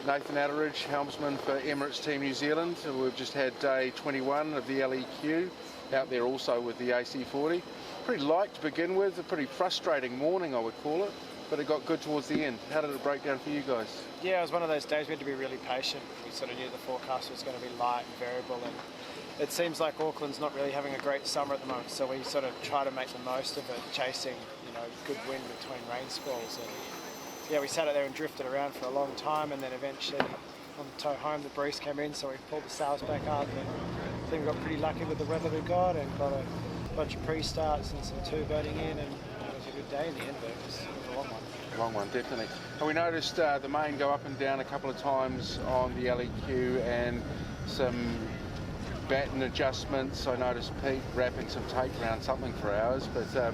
Nathan Atteridge, helmsman for Emirates Team New Zealand. We've just had day 21 of the LEQ, out there also with the AC40. Pretty light to begin with, a pretty frustrating morning I would call it, but it got good towards the end. How did it break down for you guys? Yeah, it was one of those days we had to be really patient. We sort of knew the forecast was going to be light and variable, and it seems like Auckland's not really having a great summer at the moment, so we sort of try to make the most of it, chasing, you know, good wind between rain squalls. And yeah, we sat out there and drifted around for a long time, and then eventually on the tow home the breeze came in, so we pulled the sails back up, and I think we got pretty lucky with the weather we got and got a bunch of pre-starts and some two-boating in, and it was a good day in the end, but it was a long one. Long one, definitely. And we noticed the main go up and down a couple of times on the LEQ, and some batten adjustments. I noticed Pete wrapping some tape around something for hours, but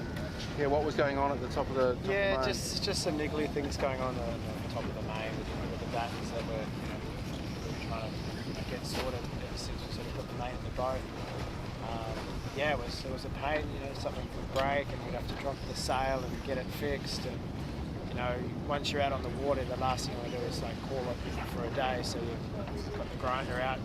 yeah, what was going on at the top of the Yeah, just some niggly things going on at the top of the main with the battens that were, you know, we were trying to get sorted ever since we sort of put the main in the boat. Yeah, it was a pain, you know, something would break and we'd have to drop the sail and get it fixed, and you know, once you're out on the water, the last thing you want to do is like call it for a day, so you've got the grinder out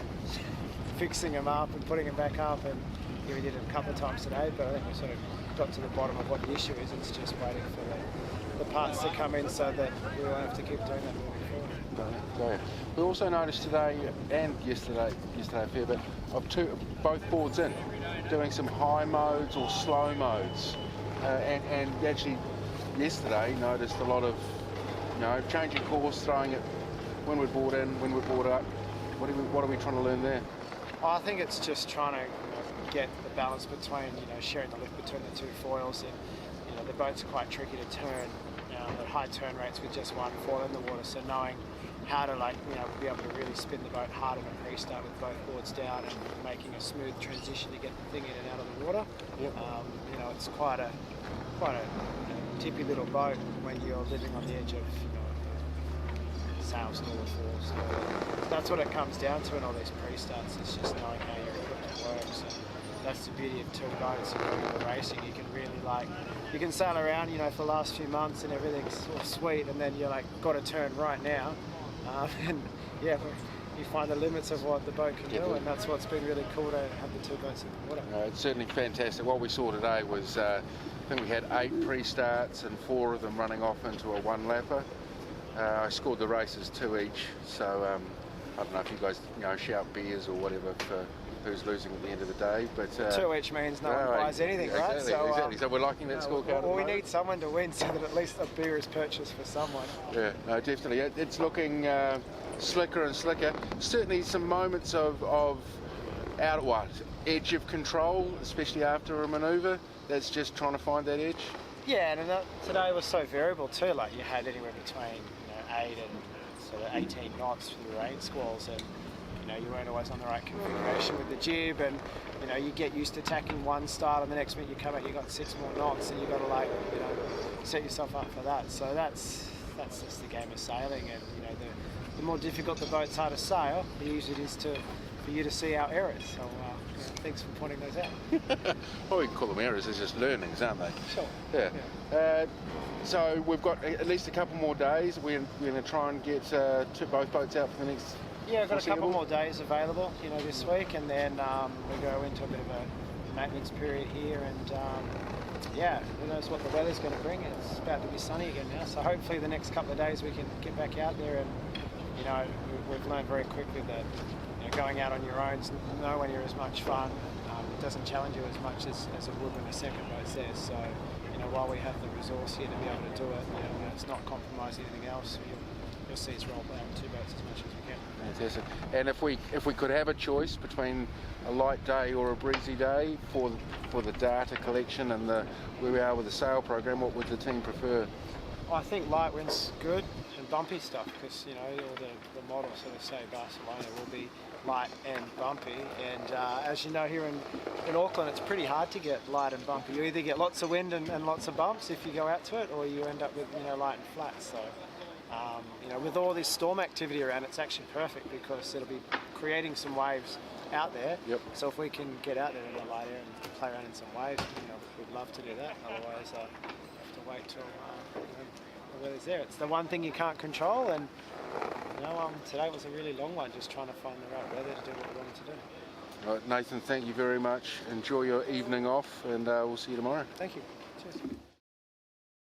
fixing them up and putting them back up, and yeah, we did it a couple of times today, but I think we sort of got to the bottom of what the issue is. It's just waiting for the parts to come in so that we won't have to keep doing that moving forward. Brilliant. We also noticed today and yesterday a fair bit of both boards in, doing some high modes or slow modes, and actually yesterday noticed a lot of, you know, changing course, throwing it windward board in, windward board up. What are we trying to learn there? I think it's just trying to, you know, get the balance between, you know, sharing the lift between the two foils, and you know, the boats are quite tricky to turn at high turn rates with just one foil in the water, so knowing how to, like, you know, be able to really spin the boat hard in a pre-start with both boards down and making a smooth transition to get the thing in and out of the water. Yep. You know, it's quite a tippy little boat when you're living on the edge of, you know, sails and all the fours. So that's what it comes down to in all these pre-starts. It's just knowing how your equipment works, and that's the beauty of two boats. And when you're racing, you can really, like, you can sail around, you know, for the last few months and everything's sort of sweet, and then you're like, got to turn right now, and yeah, you find the limits of what the boat can do, and that's what's been really cool to have the two boats in the water. It's certainly fantastic. What we saw today was, I think we had 8 pre-starts and 4 of them running off into a one-lapper. I scored the races 2 each, so I don't know if you guys, you know, shout beers or whatever for who's losing at the end of the day, but 2 each means no one buys anything, right? Exactly. So we're liking that scorecard. Well, we need someone to win so that at least a beer is purchased for someone. Yeah, no, definitely. It's looking slicker and slicker. Certainly some moments of edge of control, especially after a manoeuvre. That's just trying to find that edge. Yeah, and today was so variable too. Like, you had anywhere between, you know, 8 and sort of 18 knots for the rain squalls, and you know, you weren't always on the right configuration with the jib, and you know, you get used to tacking one style, and the next minute you come out, you got 6 more knots, and you got to, like, you know, set yourself up for that. So that's just the game of sailing, and you know, the more difficult the boats are to sail, the easier it is for you to see our errors. So thanks for pointing those out. Well, we can call them errors, they're just learnings, aren't they? Sure. Yeah. So we've got at least a couple more days. We're going to try and get both boats out for the next. Yeah, we've got a couple more days available, you know, this week, and then we go into a bit of a maintenance period here, and yeah, who knows what the weather's going to bring. It's about to be sunny again now, so hopefully the next couple of days we can get back out there, and you know, we've learned very quickly that, you know, going out on your own is nowhere near as much fun. It doesn't challenge you as much as it would when a second boat's there. So, you know, while we have the resource here to be able to do it, you know, it's not compromising anything else. You'll see us roll out 2 boats as much as we can. Fantastic. And if we could have a choice between a light day or a breezy day for the data collection and where we are with the sail program, what would the team prefer? I think light wind's good, and bumpy stuff, because you know, all the models sort of say Barcelona will be light and bumpy, and as you know, here in Auckland it's pretty hard to get light and bumpy. You either get lots of wind and lots of bumps if you go out to it, or you end up with, you know, light and flat. So you know, with all this storm activity around, it's actually perfect because it'll be creating some waves out there. Yep. So if we can get out there in the light air and play around in some waves, you know, we'd love to do that. Otherwise have to wait till the weather's there. It's the one thing you can't control, and No, today was a really long one, just trying to find the right weather to do what we wanted to do. Right, Nathan, thank you very much. Enjoy your evening off, and we'll see you tomorrow. Thank you. Cheers.